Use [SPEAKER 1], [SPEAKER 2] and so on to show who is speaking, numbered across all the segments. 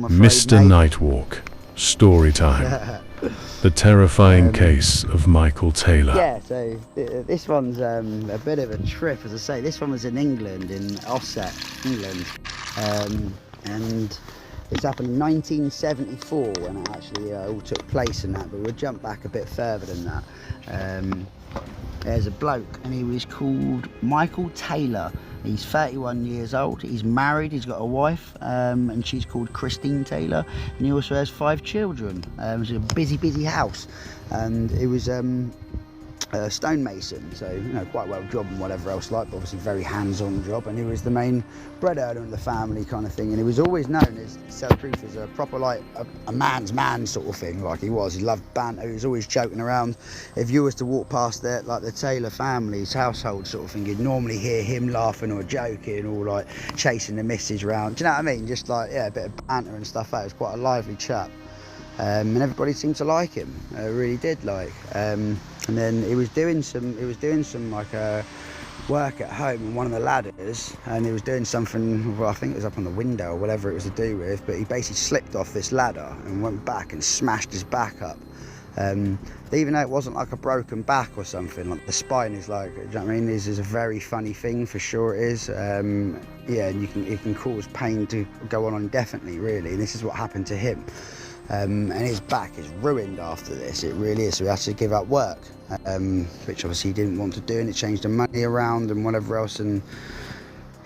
[SPEAKER 1] Mr. Nightwalk, story time. The terrifying case of Michael Taylor.
[SPEAKER 2] Yeah, so this one's a bit of a trip, as I say. This one was in England, in Ossett, England. And it's happened in 1974 when it actually all took place and that, but we'll jump back a bit further than that. There's a bloke and he was called Michael Taylor. He's 31 years old, he's married, he's got a wife, and she's called Christine Taylor, and he also has 5 children. It's a busy house, and it was a stonemason, so you know, quite well job and whatever else like, but obviously very hands-on job, and he was the main bread earner in the family kind of thing, and he was always known, as to tell the truth, as a proper like a man's man sort of thing. Like he loved banter, he was always joking around. If you was to walk past there, like the Taylor family's household sort of thing, you'd normally hear him laughing or joking or like chasing the missus around. Do you know what I mean? Just like, yeah, a bit of banter and stuff. That was quite a lively chap. And everybody seemed to like him. Really did like. And then he was doing some like work at home on one of the ladders, and he was doing something. Well, I think it was up on the window or whatever it was to do with. But he basically slipped off this ladder and went back and smashed his back up. Even though it wasn't like a broken back or something, like the spine is like, do you know what I mean? This is a very funny thing for sure. It is. Yeah, and it can cause pain to go on indefinitely, really. And this is what happened to him. And his back is ruined after this, it really is. So he had to give up work, which obviously he didn't want to do, and it changed the money around and whatever else, and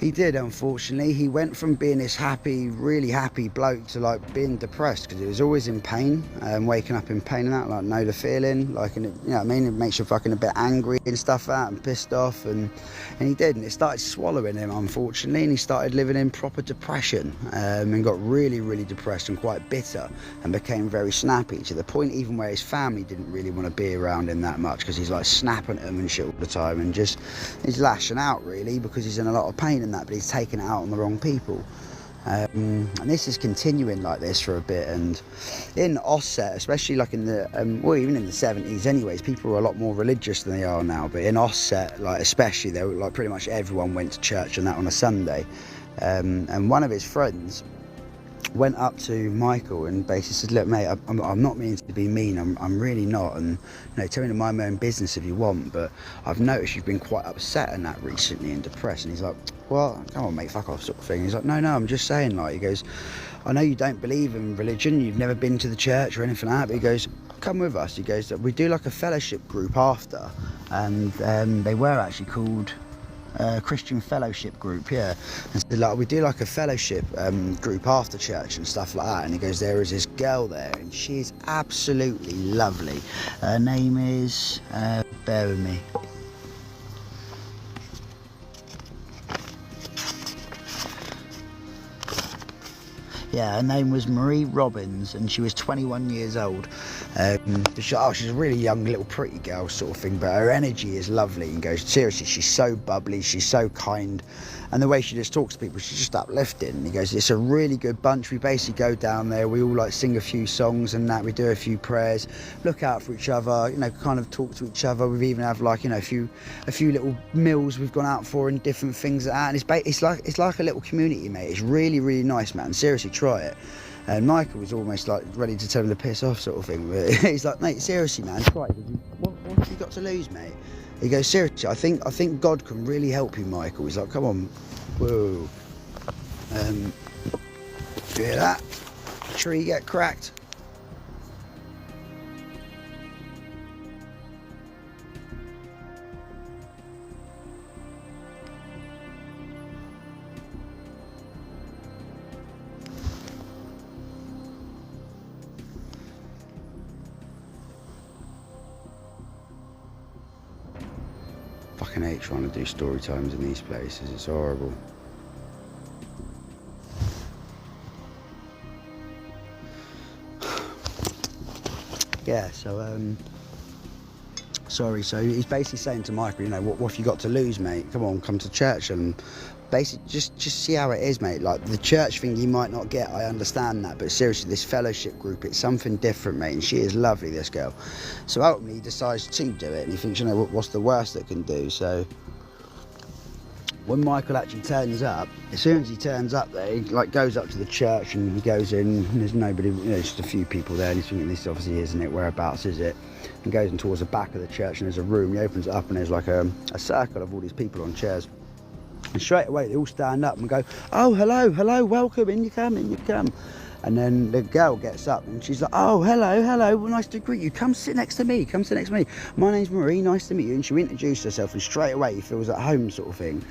[SPEAKER 2] he did, unfortunately. He went from being this happy, really happy bloke to like being depressed, because he was always in pain, waking up in pain and that, like know the feeling, like, and it, you know what I mean, it makes you fucking a bit angry and stuff like that, and pissed off, and he did, and it started swallowing him, unfortunately, and he started living in proper depression, and got really depressed and quite bitter, and became very snappy, to the point even where his family didn't really want to be around him that much, because he's like snapping at them and shit all the time, and just he's lashing out really, because he's in a lot of pain and that, but he's taking it out on the wrong people. And this is continuing like this for a bit, and in Ossett, especially like in the well, even in the 70s anyways, people were a lot more religious than they are now, but in Ossett, like especially, they were like pretty much everyone went to church and that on a Sunday. And one of his friends went up to Michael and basically said, look mate, I'm not meaning to be mean, I'm really not, and you know, tell me to mind my own business if you want, but I've noticed you've been quite upset and that recently and depressed. And he's like, well, come on mate, fuck off sort of thing. He's like, no, I'm just saying, like, he goes, I know you don't believe in religion, you've never been to the church or anything like that, but he goes, come with us. He goes, we do like a fellowship group after, and they were actually called Christian Fellowship Group, yeah. And so like, we do like a fellowship group after church and stuff like that. And he goes, there is this girl there, and she's absolutely lovely. Her name is, bear with me. Yeah, her name was Marie Robbins, and she was 21 years old. She's a really young little pretty girl sort of thing, but her energy is lovely. And goes, seriously, she's so bubbly, she's so kind, and the way she just talks to people, she's just uplifting. And he goes, it's a really good bunch. We basically go down there, we all like sing a few songs and that, we do a few prayers, look out for each other, you know, kind of talk to each other. We've even have like, you know, a few little meals we've gone out for and different things like that. And it's like a little community, mate. It's really nice, man. Seriously, try it. And Michael was almost like ready to tell him to piss off sort of thing, but he's like, mate, seriously man, try it. What have you got to lose, mate? He goes, seriously, I think God can really help you, Michael. He's like, come on, whoa. You hear that? Tree get cracked. Fucking hate trying to do story times in these places, it's horrible. Yeah, so sorry, so he's basically saying to Michael, you know, what have you got to lose, mate? Come on, come to church. And basically just see how it is, mate. Like the church thing you might not get, I understand that, but seriously, this fellowship group, it's something different, mate, and she is lovely, this girl. So ultimately he decides to do it, and he thinks, you know, what's the worst that can do? So when Michael actually turns up, as soon as he turns up there, he like goes up to the church and he goes in, and there's nobody, you know, there's just a few people there, and he's thinking, this obviously isn't it, whereabouts is it? And goes in towards the back of the church, and there's a room. He opens it up and there's like a circle of all these people on chairs. And straight away they all stand up and go, oh, hello, welcome, in you come. And then the girl gets up and she's like, oh, hello, well, nice to greet you. Come sit next to me. My name's Marie, nice to meet you. And she introduced herself, and straight away he feels at home, sort of thing.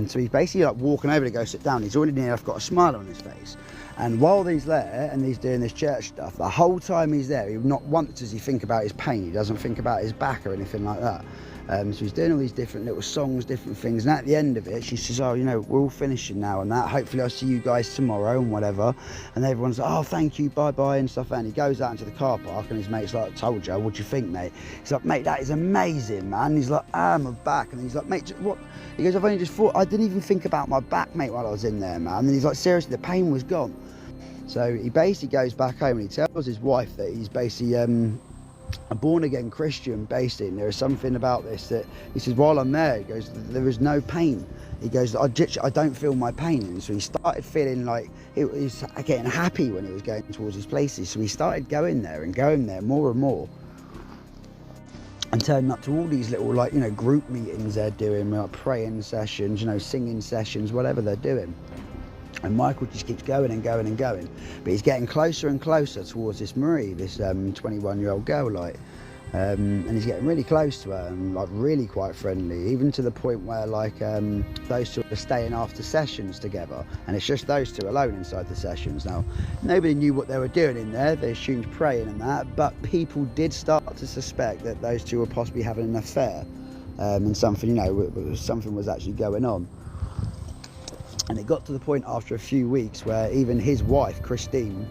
[SPEAKER 2] So he's basically like walking over to go sit down. He's already near enough got a smile on his face. And while he's there and he's doing this church stuff, the whole time he's there, not once does he think about his pain. He doesn't think about his back or anything like that. So he's doing all these different little songs, different things, and at the end of it she says, oh, you know, we're all finishing now and that, hopefully I'll see you guys tomorrow and whatever. And everyone's like, oh, thank you, bye and stuff. And he goes out into the car park and his mate's like, I told you, what do you think, mate? He's like, mate, that is amazing, man. He's like, my back. And he's like, mate, what? He goes, I've only just thought, I didn't even think about my back, mate, while I was in there, man. And he's like, seriously, the pain was gone. So he basically goes back home and he tells his wife that he's basically a born-again Christian, basically, and there is something about this that he says, while I'm there, he goes, there is no pain. He goes, I don't feel my pain. And so he started feeling like he was getting happy when he was going towards his places. So he started going there more and more, and turning up to all these little, like, you know, group meetings they're doing, like praying sessions, you know, singing sessions, whatever they're doing. And Michael just keeps going and going and going, but he's getting closer and closer towards this Marie, this 21-year-old girl, like, and he's getting really close to her and like really quite friendly, even to the point where like those two are staying after sessions together, and it's just those two alone inside the sessions. Now, nobody knew what they were doing in there. They assumed praying and that, but people did start to suspect that those two were possibly having an affair, and something, you know, something was actually going on. And it got to the point after a few weeks where even his wife, Christine,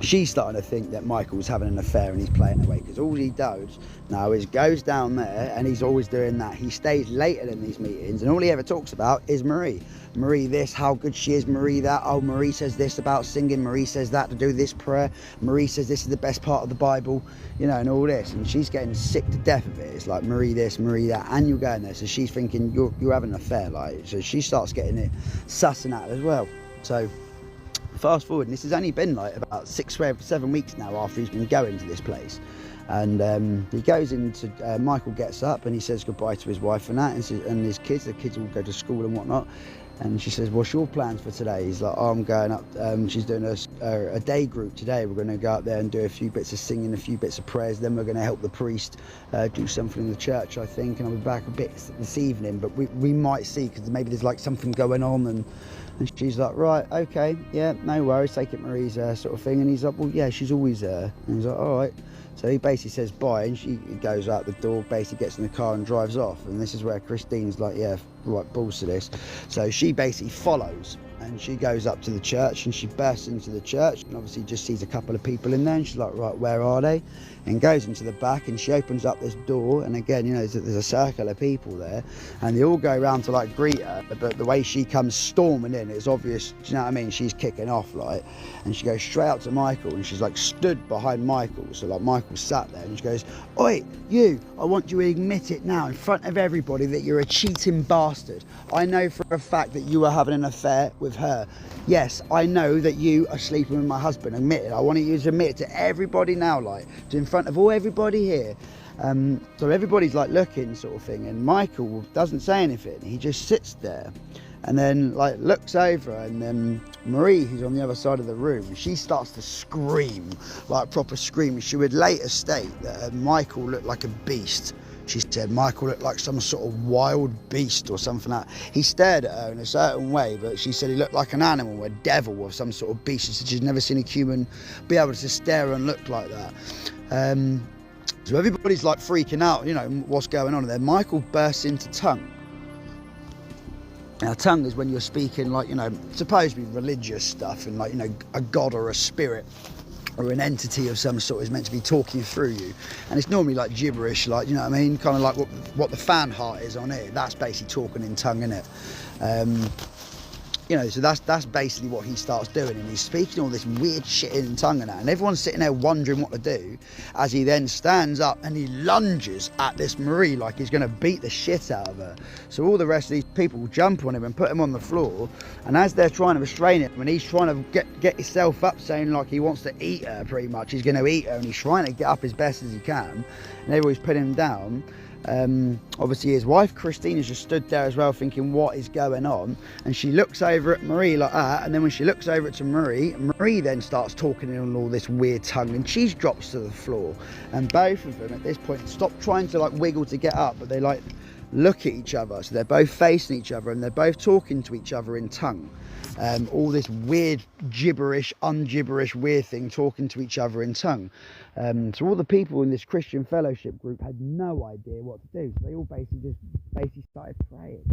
[SPEAKER 2] she's starting to think that Michael's having an affair and he's playing away, because all he does now is goes down there and he's always doing that. He stays later in these meetings and all he ever talks about is Marie. Marie this, how good she is, Marie that, oh, Marie says this about singing, Marie says that to do this prayer, Marie says this is the best part of the Bible, you know, and all this. And she's getting sick to death of it. It's like Marie this, Marie that, and you're going there. So she's thinking you're having an affair, like, so she starts getting it sussing at as well. So fast forward, and this has only been like about 6-7 weeks now after he's been going to this place. And he goes into, Michael gets up and he says goodbye to his wife and that, and his kids. The kids all go to school and whatnot. And she says, what's your plans for today? He's like, oh, I'm going up, she's doing a day group today. We're going to go up there and do a few bits of singing, a few bits of prayers. Then we're going to help the priest do something in the church, I think. And I'll be back a bit this evening, but we might see, because maybe there's like something going on. And she's like, right, okay, yeah, no worries, take it, Marie's sort of thing. And he's like, well, yeah, she's always there. And he's like, all right. So he basically says bye, and she goes out the door, basically gets in the car and drives off. And this is where Christine's like, yeah, right, balls to this. So she basically follows, and she goes up to the church, and she bursts into the church, and obviously just sees a couple of people in there, and she's like, right, where are they? And goes into the back, and she opens up this door, and again, you know, there's a circle of people there, and they all go around to like greet her, but the way she comes storming in, it's obvious, do you know what I mean, she's kicking off, like, and she goes straight up to Michael, and she's like stood behind Michael, so like Michael sat there, and she goes, oi, you, I want you to admit it now in front of everybody that you're a cheating bastard. I know for a fact that you are having an affair with her. Yes, I know that you are sleeping with my husband. Admit it. I want you to admit it to everybody now, like, to in front of everybody here. So everybody's like looking, sort of thing, and Michael doesn't say anything. He just sits there, and then like looks over, and then Marie, who's on the other side of the room, she starts to scream, like proper scream. She would later state that Michael looked like a beast. She said Michael looked like some sort of wild beast or something like that. He stared at her in a certain way, but she said he looked like an animal, a devil or some sort of beast. She said she's never seen a human be able to stare and look like that. So everybody's like freaking out, you know, what's going on. And then Michael bursts into tongue. Now, tongue is when you're speaking like, you know, supposed to be religious stuff, and like, you know, a god or a spirit or an entity of some sort is meant to be talking through you, and it's normally like gibberish, like, you know what I mean, kind of like what the fan heart is on it. That's basically talking in tongue, innit? you know, so that's basically what he starts doing, and he's speaking all this weird shit in tongue and that, and everyone's sitting there wondering what to do, as he then stands up and he lunges at this Marie like he's going to beat the shit out of her. So all the rest of these people jump on him and put him on the floor, and as they're trying to restrain him, and he's trying to get himself up, saying like he wants to eat her, pretty much, he's going to eat her, and he's trying to get up as best as he can, and everybody's putting him down. Obviously his wife Christine has just stood there as well, thinking what is going on, and she looks over at Marie like that, and then when she looks over to Marie then starts talking in all this weird tongue, and she drops to the floor, and both of them at this point stop trying to like wiggle to get up, but they like look at each other, so they're both facing each other and they're both talking to each other in tongue. All this weird gibberish, ungibberish, weird thing, talking to each other in tongue. So all the people in this Christian fellowship group had no idea what to do. So they all basically started praying.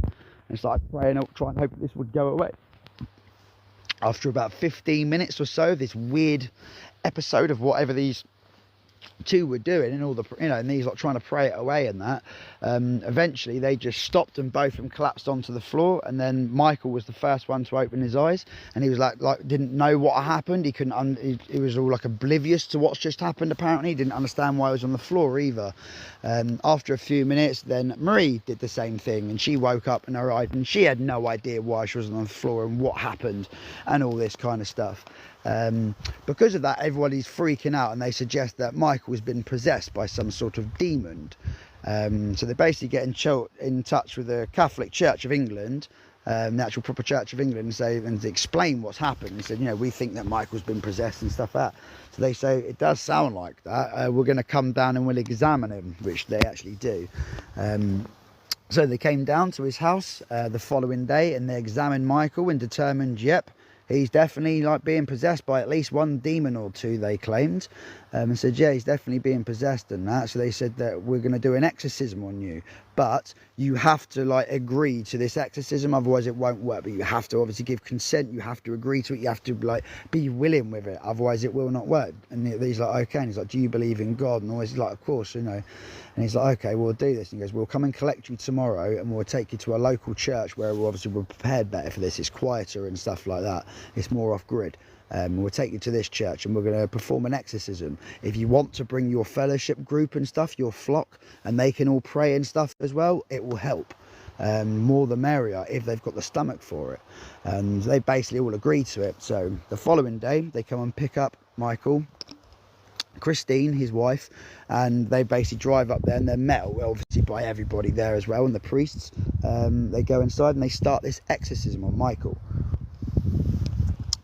[SPEAKER 2] And started praying, trying to hope that this would go away. After about 15 minutes or so, this weird episode of whatever these two were doing, and all the, you know, and these like trying to pray it away and that, eventually they just stopped and both of them collapsed onto the floor, and then Michael was the first one to open his eyes, and he was like didn't know what happened. He couldn't he was all like oblivious to what's just happened. Apparently he didn't understand why he was on the floor either. After a few minutes then Marie did the same thing, and she woke up in her eyes, and she had no idea why she was on the floor and what happened and all this kind of stuff. Because of that, everybody's freaking out, and they suggest that Michael has been possessed by some sort of demon. So they basically get in touch with the Catholic Church of England, the actual proper Church of England, and explain what's happened. He said, you know, we think that Michael's been possessed and stuff like that. So they say, it does sound like that. We're going to come down and we'll examine him, which they actually do. So they came down to his house the following day, and they examined Michael and determined, yep, he's definitely like being possessed by at least one demon or two, they claimed, and said, yeah, he's definitely being possessed and that. So they said that we're going to do an exorcism on you, but you have to like agree to this exorcism, otherwise it won't work. But you have to obviously give consent, you have to agree to it, you have to like be willing with it, otherwise it will not work. And he's like, okay. And he's like, do you believe in God? And always like, of course, you know. And he's like, okay, we'll do this. And he goes, we'll come and collect you tomorrow, and we'll take you to a local church where we're prepared better for this. It's quieter and stuff like that. It's more off grid. We'll take you to this church, and we're going to perform an exorcism. If you want to bring your fellowship group and stuff, your flock, and they can all pray and stuff as well, it will help. More the merrier if they've got the stomach for it. And they basically all agree to it. So the following day, they come and pick up Michael, Christine, his wife, and they basically drive up there, and they're met obviously by everybody there as well, and the priests. They go inside and they start this exorcism on Michael.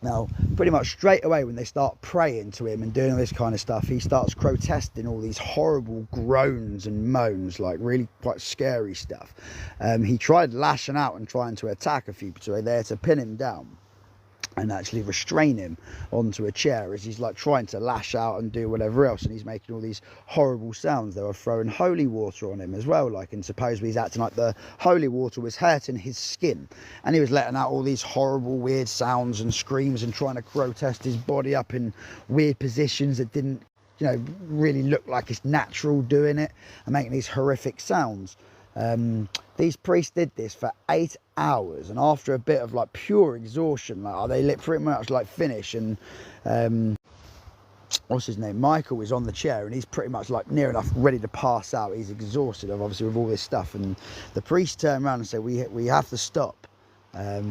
[SPEAKER 2] Now, pretty much straight away when they start praying to him and doing all this kind of stuff, he starts protesting all these horrible groans and moans, like really quite scary stuff. He tried lashing out and trying to attack a few people there to pin him down and actually restrain him onto a chair as he's like trying to lash out and do whatever else, and he's making all these horrible sounds. They were throwing holy water on him as well, like, and supposedly he's acting like the holy water was hurting his skin, and he was letting out all these horrible weird sounds and screams and trying to grotesque his body up in weird positions that didn't, you know, really look like it's natural doing it, and making these horrific sounds. These priests did this for 8 hours, and after a bit of like pure exhaustion, like they pretty much like finish, and what's his name, Michael is on the chair, and he's pretty much like near enough ready to pass out. He's exhausted, obviously, with all this stuff, and the priest turned around and said, we have to stop.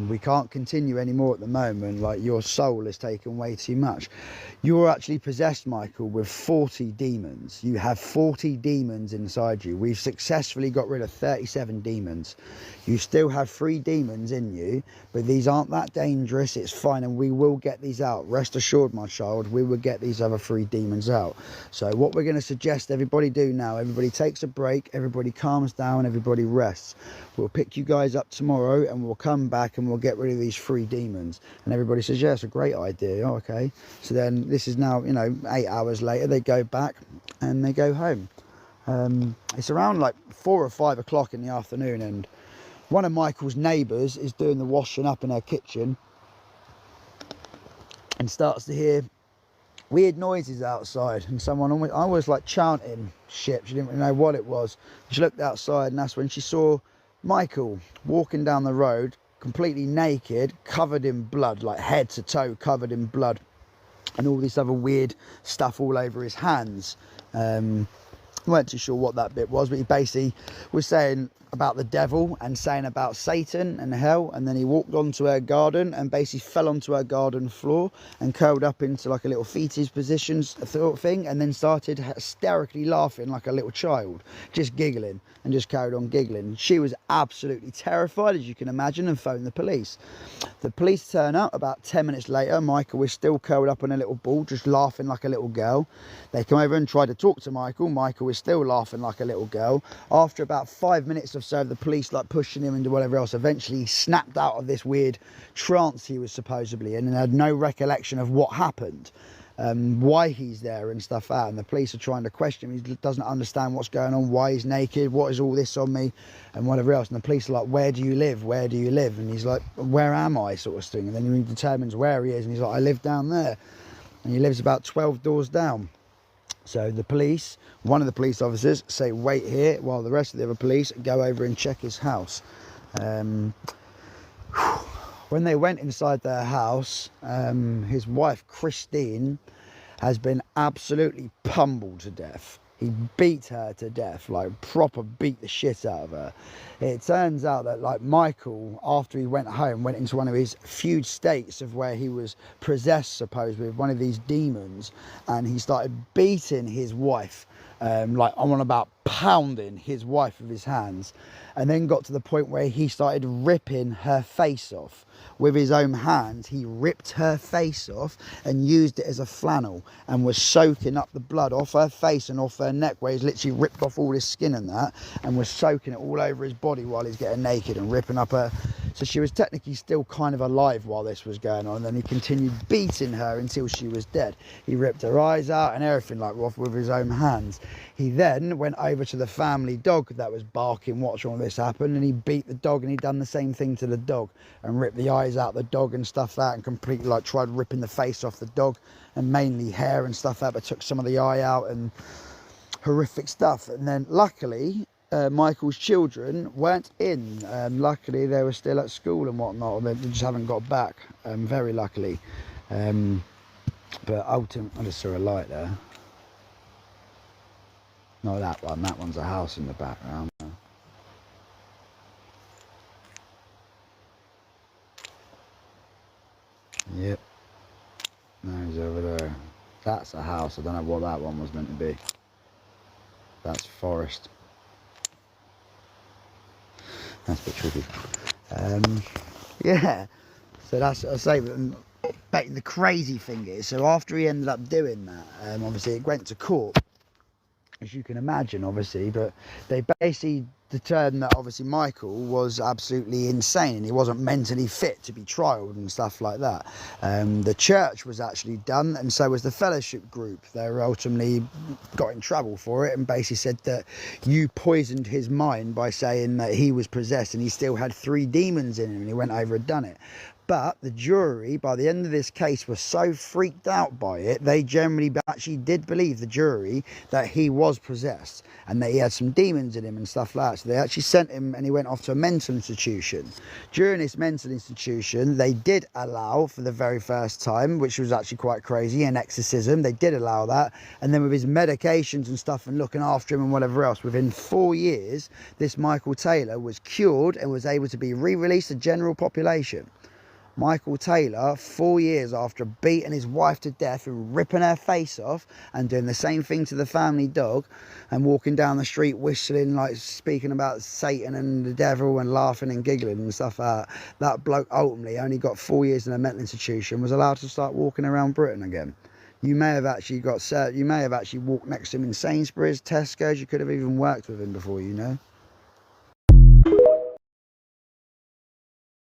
[SPEAKER 2] We can't continue anymore at the moment. Like, your soul has taken way too much. You're actually possessed, Michael, with 40 demons. You have 40 demons inside you. We've successfully got rid of 37 demons. You still have 3 demons in you, but these aren't that dangerous. It's fine, and we will get these out. Rest assured, my child, we will get these other 3 demons out. So what we're going to suggest everybody do now, everybody takes a break, everybody calms down, everybody rests. We'll pick you guys up tomorrow, and we'll come back and we'll get rid of these 3 demons. And everybody says, yeah, it's a great idea. Oh, okay. So then this is now, you know, 8 hours later, they go back and they go home. It's around like 4 or 5 o'clock in the afternoon, and one of Michael's neighbours is doing the washing up in her kitchen and starts to hear weird noises outside, and I was like chanting shit. She didn't really know what it was. She looked outside, and that's when she saw Michael walking down the road, completely naked, covered in blood, like head to toe covered in blood, and all this other weird stuff all over his hands. Weren't too sure what that bit was, but he basically was saying about the devil and saying about Satan and hell, and then he walked onto her garden and basically fell onto her garden floor and curled up into like a little fetus position sort of thing, and then started hysterically laughing like a little child, just giggling, and just carried on giggling. She was absolutely terrified, as you can imagine, and phoned the police. The police turn up about 10 minutes later. Michael was still curled up on a little ball, just laughing like a little girl. They come over and try to talk to Michael. Michael was still laughing like a little girl. After about 5 minutes or so, the police like pushing him into whatever else, eventually he snapped out of this weird trance he was supposedly in and had no recollection of what happened, why he's there and stuff out. And the police are trying to question him. He doesn't understand what's going on, why he's naked, what is all this on me, and whatever else. And the police are like, where do you live, where do you live? And he's like, where am I, sort of thing. And then he determines where he is, and he's like, I live down there. And he lives about 12 doors down. So the police, one of the police officers, say wait here while the rest of the other police go over and check his house. When they went inside their house, his wife Christine has been absolutely pummeled to death. He beat her to death, like proper beat the shit out of her. It turns out that like Michael, after he went home, went into one of his few states of where he was possessed, supposedly, with one of these demons, and he started beating his wife, like on about pounding his wife with his hands, and then got to the point where he started ripping her face off. With his own hands, he ripped her face off and used it as a flannel and was soaking up the blood off her face and off her neck, where he's literally ripped off all his skin and that, and was soaking it all over his body while he's getting naked and ripping up her. So she was technically still kind of alive while this was going on, and then he continued beating her until she was dead. He ripped her eyes out and everything like off with his own hands. He then went over to the family dog that was barking, watching all this happen, and he beat the dog, and he done the same thing to the dog and ripped the eyes out the dog and stuff out, and completely like tried ripping the face off the dog, and mainly hair and stuff out, but took some of the eye out and horrific stuff. And then luckily Michael's children weren't in. Luckily they were still at school and whatnot, they just haven't got back, very luckily. But ultimately, I just saw a light there. No, that one's a house in the background. Yep, no, he's over there. That's a house. I don't know what that one was meant to be. That's forest. That's a bit tricky. Yeah, so that's what I say. But the crazy thing is, so after he ended up doing that, obviously it went to court, as you can imagine, obviously, but they basically determined that obviously Michael was absolutely insane and he wasn't mentally fit to be trialed and stuff like that. The church was actually done, and so was the fellowship group. They were ultimately got in trouble for it and basically said that you poisoned his mind by saying that he was possessed, and he still had 3 demons in him, and he went over and done it. But the jury, by the end of this case, was so freaked out by it, they generally actually did believe, the jury, that he was possessed and that he had some demons in him and stuff like that. So they actually sent him, and he went off to a mental institution. During this mental institution, they did allow, for the very first time, which was actually quite crazy, an exorcism. They did allow that. And then with his medications and stuff and looking after him and whatever else, within 4 years, this Michael Taylor was cured and was able to be re-released to general population. Michael Taylor, 4 years after beating his wife to death and ripping her face off and doing the same thing to the family dog and walking down the street whistling, like speaking about Satan and the devil and laughing and giggling and stuff like that bloke ultimately only got 4 years in a mental institution, was allowed to start walking around Britain again. You may have actually walked next to him in Sainsbury's, Tesco's. You could have even worked with him before, you know.